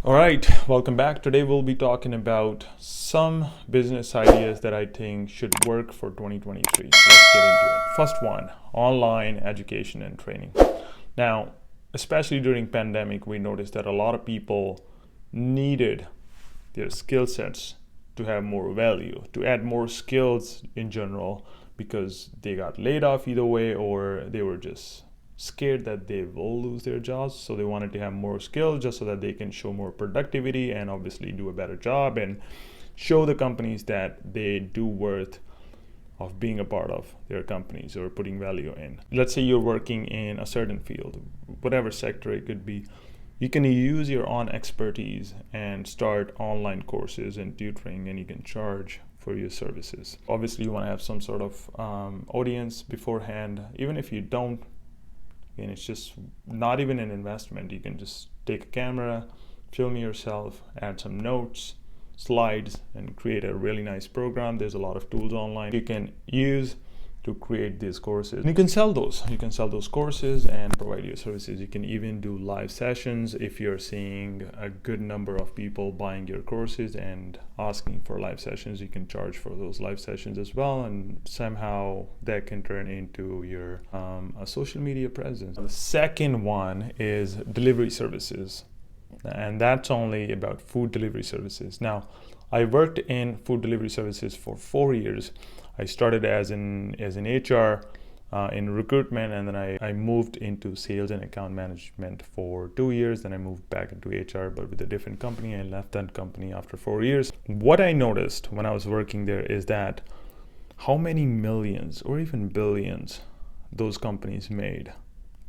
All right, welcome back. Today we'll be talking about some business ideas that I think should work for 2023. Let's get into it. First one, online education and training. Now, especially during pandemic, we noticed that a lot of people needed their skill sets to have more value, to add more skills in general because they got laid off either way or they were just scared that they will lose their jobs, so they wanted to have more skills just so that they can show more productivity and obviously do a better job and show the companies that they do worth of being a part of their companies or putting value in. Let's say you're working in a certain field, whatever sector it could be. You can use your own expertise and start online courses and tutoring, and you can charge for your services. Obviously, you want to have some sort of audience beforehand. Even if you don't, and it's just not even an investment. You can just take a camera, film yourself, add some notes, slides, and create a really nice program. There's a lot of tools online you can use to create these courses. And you can sell those. You can sell those courses and provide your services. You can even do live sessions if you're seeing a good number of people buying your courses and asking for live sessions. You can charge for those live sessions as well, and somehow that can turn into your a social media presence. The second one is delivery services, and that's only about food delivery services. Now, I worked in food delivery services for 4 years. I started as an HR in recruitment, and then I moved into sales and account management for 2 years. Then I moved back into HR, but with a different company. I left that company after 4 years. What I noticed when I was working there is that how many millions or even billions those companies made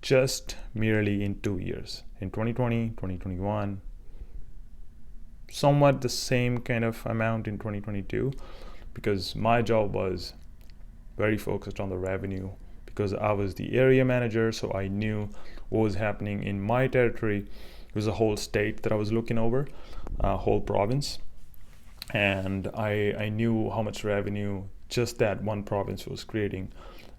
just merely in 2 years. In 2020, 2021, somewhat the same kind of amount in 2022, because my job was very focused on the revenue because I was the area manager, so I knew what was happening in my territory. It was a whole state that I was looking over, a whole province, and I knew how much revenue just that one province was creating,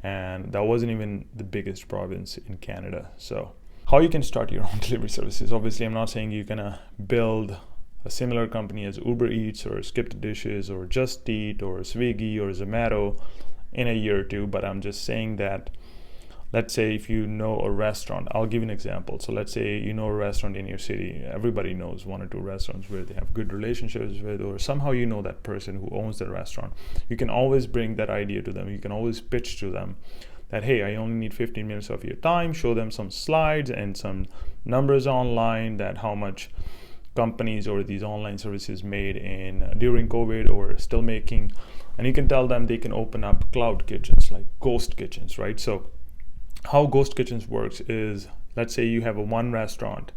and that wasn't even the biggest province in Canada. So how you can start your own delivery services. Obviously, I'm not saying you're gonna build a similar company as Uber Eats or Skip the Dishes or Just Eat or Swiggy or Zomato in a year or two, but I'm just saying that, let's say if you know a restaurant, I'll give you an example. So let's say you know a restaurant in your city. Everybody knows one or two restaurants where they have good relationships with, or somehow you know that person who owns the restaurant. You can always bring that idea to them. You can always pitch to them that, hey, I only need 15 minutes of your time. Show them some slides and some numbers online that how much companies or these online services made in during COVID or still making, and you can tell them they can open up cloud kitchens, like ghost kitchens, right? So how ghost kitchens works is, let's say you have a one restaurant,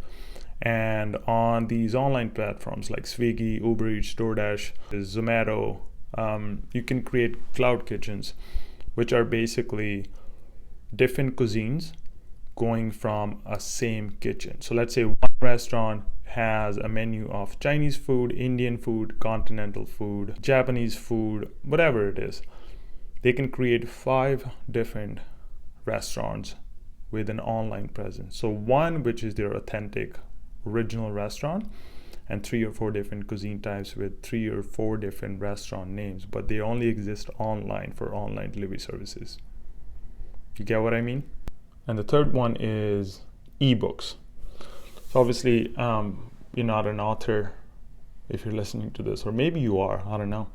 and on these online platforms like Swiggy, Uber Eats, DoorDash, Zomato, you can create cloud kitchens, which are basically different cuisines going from a same kitchen. So let's say one restaurant has a menu of Chinese food, Indian food, continental food, Japanese food, whatever it is. They can create 5 different restaurants with an online presence. So one which is their authentic original restaurant, and 3 or 4 different cuisine types with 3 or 4 different restaurant names, but they only exist online for online delivery services. You get what I mean? And the third one is ebooks. So obviously, you're not an author if you're listening to this, or maybe you are, I don't know.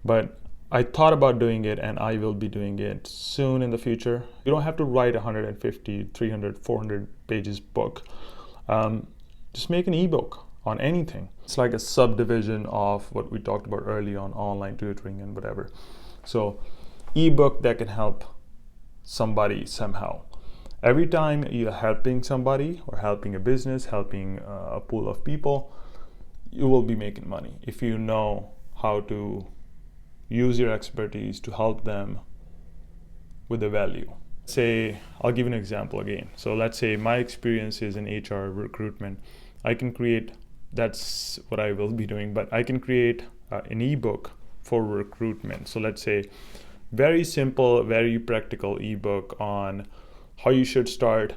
But I thought about doing it, and I will be doing it soon in the future. You don't have to write 150, 300, 400 pages book. Just make an ebook on anything. It's like a subdivision of what we talked about earlier on online tutoring and whatever. So ebook that can help somebody somehow. Every time you're helping somebody or helping a business, helping a pool of people, you will be making money if you know how to use your expertise to help them with the value. Say, I'll give an example again. So let's say my experience is in HR recruitment. I can create, that's what I will be doing, but I can create an ebook for recruitment. So let's say very simple, very practical ebook on how you should start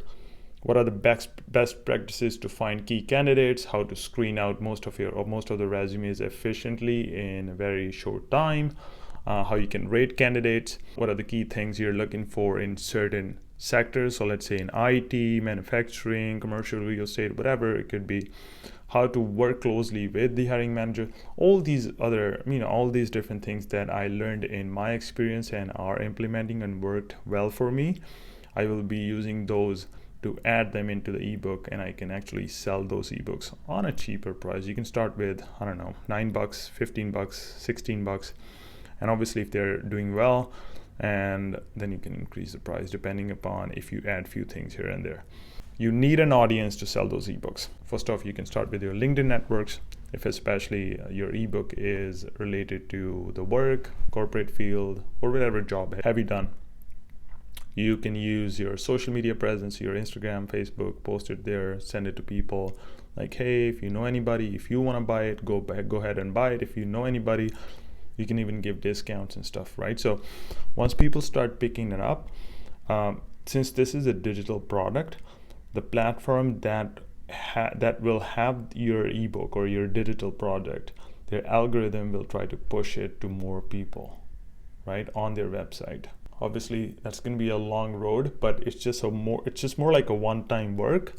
what are the best practices to find key candidates, how to screen out most of the resumes efficiently in a very short time, how you can rate candidates, what are the key things you're looking for in certain sectors. So let's say in IT, manufacturing, commercial real estate, whatever it could be, how to work closely with the hiring manager, all these other, all these different things that I learned in my experience and are implementing and worked well for me. I will be using those to add them into the ebook, and I can actually sell those ebooks on a cheaper price. You can start with, I don't know, $9, $15, $16. And obviously if they're doing well, and then you can increase the price depending upon if you add few things here and there. You need an audience to sell those ebooks. First off, you can start with your LinkedIn networks. If especially your ebook is related to the work, corporate field, or whatever job have you done, you can use your social media presence, your Instagram, Facebook, post it there, send it to people. Like, hey, if you know anybody, if you want to buy it, go ahead and buy it. If you know anybody, you can even give discounts and stuff, right? So once people start picking it up, since this is a digital product, the platform that will have your ebook or your digital product, their algorithm will try to push it to more people, right, on their website. Obviously, that's going to be a long road, but it's just more like a one-time work,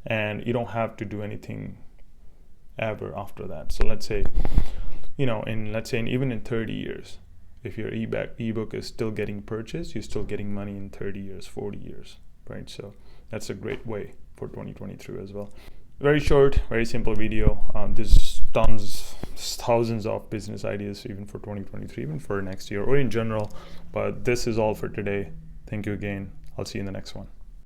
and you don't have to do anything ever after that. So let's say, even in 30 years, if your ebook is still getting purchased, you're still getting money in 30 years, 40 years, right? So that's a great way for 2023 as well. Very short, very simple video. There's thousands of business ideas even for 2023, even for next year or in general. But this is all for today. Thank you again. I'll see you in the next one.